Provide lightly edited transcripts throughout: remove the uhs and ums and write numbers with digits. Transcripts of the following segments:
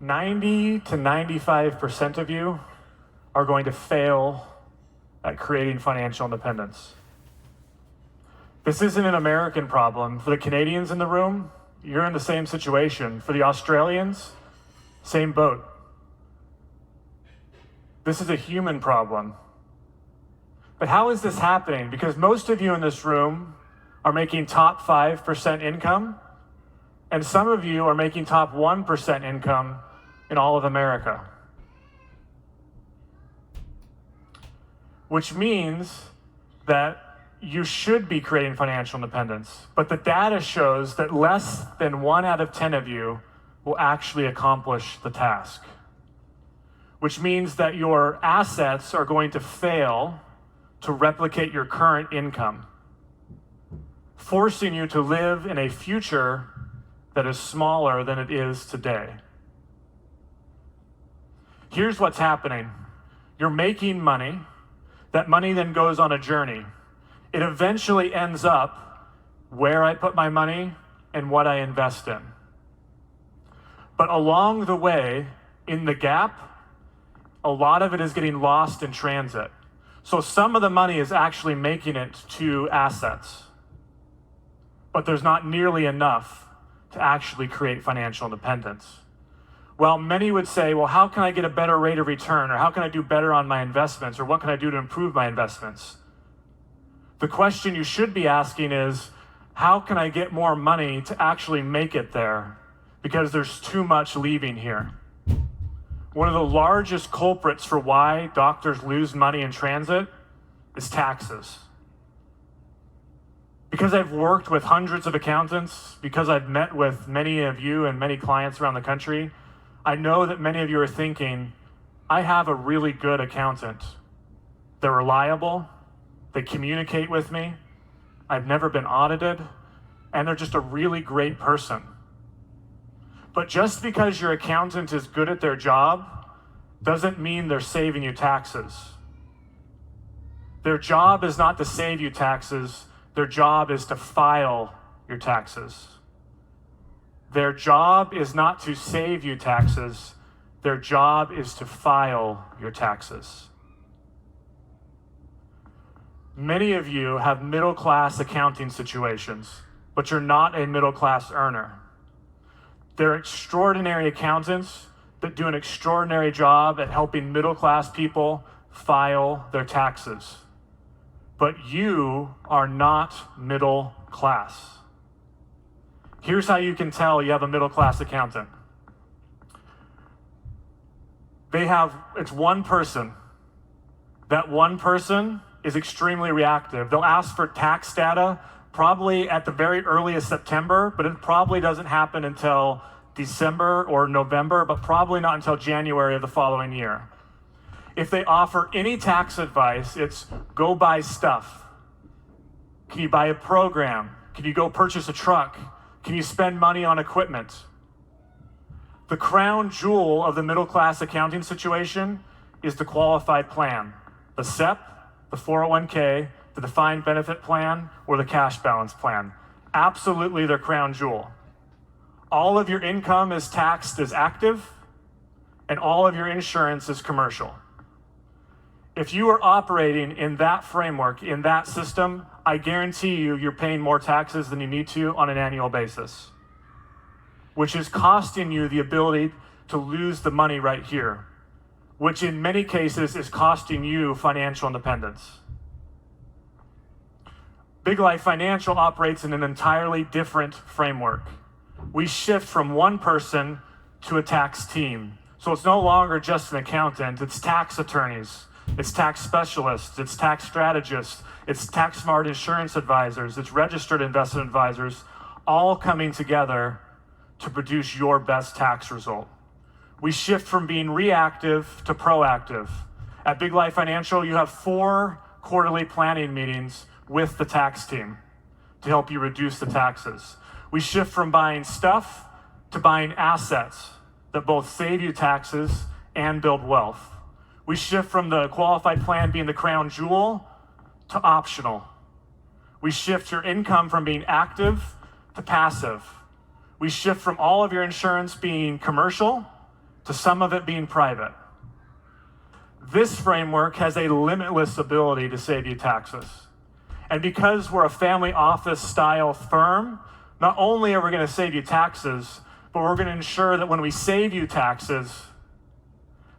90 to 95% of you are going to fail at creating financial independence. This isn't an American problem. For the Canadians in the room, you're in the same situation. For the Australians, same boat. This is a human problem. But how is this happening? Because most of you in this room are making top 5% income, and some of you are making top 1% income in all of America. Which means that you should be creating financial independence, but the data shows that less than 1 out of 10 of you will actually accomplish the task. Which means that your assets are going to fail to replicate your current income, forcing you to live in a future that is smaller than it is today. Here's what's happening. You're making money. That money then goes on a journey. It eventually ends up where I put my money and what I invest in. But along the way, in the gap, a lot of it is getting lost in transit. So some of the money is actually making it to assets, but there's not nearly enough to actually create financial independence. Well, many would say, well, how can I get a better rate of return? Or how can I do better on my investments? Or what can I do to improve my investments? The question you should be asking is, how can I get more money to actually make it there? Because there's too much leaving here. One of the largest culprits for why doctors lose money in transit is taxes. Because I've worked with hundreds of accountants, because I've met with many of you and many clients around the country, I know that many of you are thinking, I have a really good accountant. They're reliable, they communicate with me, I've never been audited, and they're just a really great person. But just because your accountant is good at their job doesn't mean they're saving you taxes. Their job is not to save you taxes, their job is to file your taxes. Their job is not to save you taxes, their job is to file your taxes. Many of you have middle-class accounting situations, but you're not a middle-class earner. They're extraordinary accountants that do an extraordinary job at helping middle-class people file their taxes. But you are not middle class. Here's how you can tell you have a middle-class accountant. It's one person. That one person is extremely reactive. They'll ask for tax data probably at the very earliest September, but it probably doesn't happen until December or November, but probably not until January of the following year. If they offer any tax advice, it's go buy stuff. Can you buy a program? Can you go purchase a truck? Can you spend money on equipment? The crown jewel of the middle-class accounting situation is the qualified plan, the SEP, the 401k, the defined benefit plan, or the cash balance plan. Absolutely their crown jewel. All of your income is taxed as active, and all of your insurance is commercial. If you are operating in that framework, in that system, I guarantee you're paying more taxes than you need to on an annual basis, which is costing you the ability to lose the money right here, which in many cases is costing you financial independence. Big Life Financial operates in an entirely different framework. We shift from one person to a tax team. So it's no longer just an accountant, it's tax attorneys, it's tax specialists, it's tax strategists, it's tax smart insurance advisors, it's registered investment advisors, all coming together to produce your best tax result. We shift from being reactive to proactive. At Big Life Financial, you have 4 quarterly planning meetings with the tax team to help you reduce the taxes. We shift from buying stuff to buying assets that both save you taxes and build wealth. We shift from the qualified plan being the crown jewel to optional. We shift your income from being active to passive. We shift from all of your insurance being commercial to some of it being private. This framework has a limitless ability to save you taxes. And because we're a family office style firm, not only are we going to save you taxes, but we're going to ensure that when we save you taxes,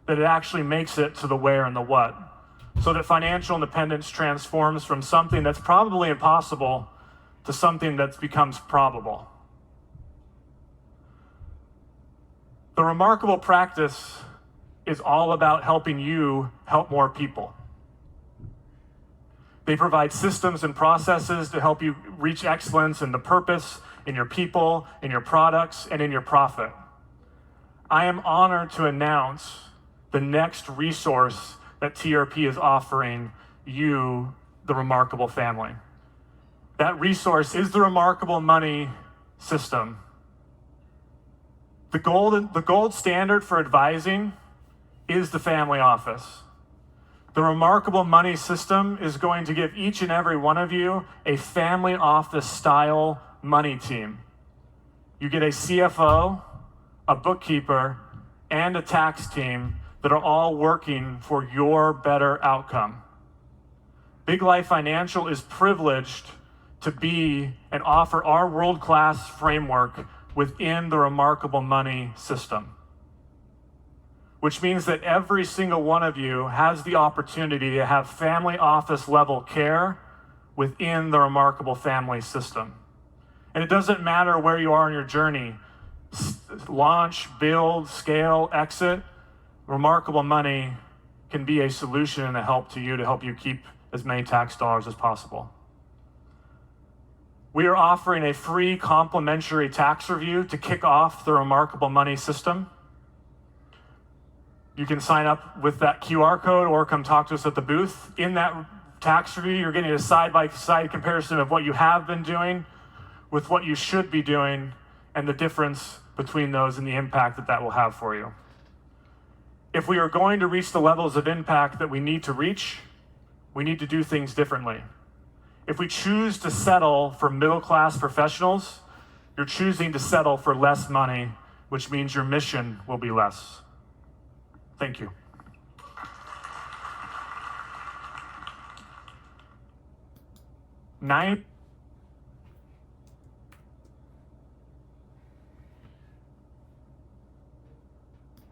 that it actually makes it to the where and the what, so that financial independence transforms from something that's probably impossible to something that becomes probable. The Remarkable Practice is all about helping you help more people. They provide systems and processes to help you reach excellence in the purpose, in your people, in your products, and in your profit. I am honored to announce the next resource that TRP is offering you, the Remarkable family. That resource is the Remarkable Money System. The gold standard for advising is the family office. The Remarkable Money System is going to give each and every one of you a family office style money team. You get a CFO, a bookkeeper, and a tax team that are all working for your better outcome. Big Life Financial is privileged to be and offer our world-class framework within the Remarkable Money System, which means that every single one of you has the opportunity to have family office level care within the Remarkable Family System. And it doesn't matter where you are in your journey, launch, build, scale, exit, Remarkable Money can be a solution and a help to you to help you keep as many tax dollars as possible. We are offering a free complimentary tax review to kick off the Remarkable Money System. You can sign up with that QR code or come talk to us at the booth. In that tax review, you're getting a side-by-side comparison of what you have been doing with what you should be doing and the difference between those and the impact that that will have for you. If we are going to reach the levels of impact that we need to reach, we need to do things differently. If we choose to settle for middle-class professionals, you're choosing to settle for less money, which means your mission will be less. Thank you. Nine.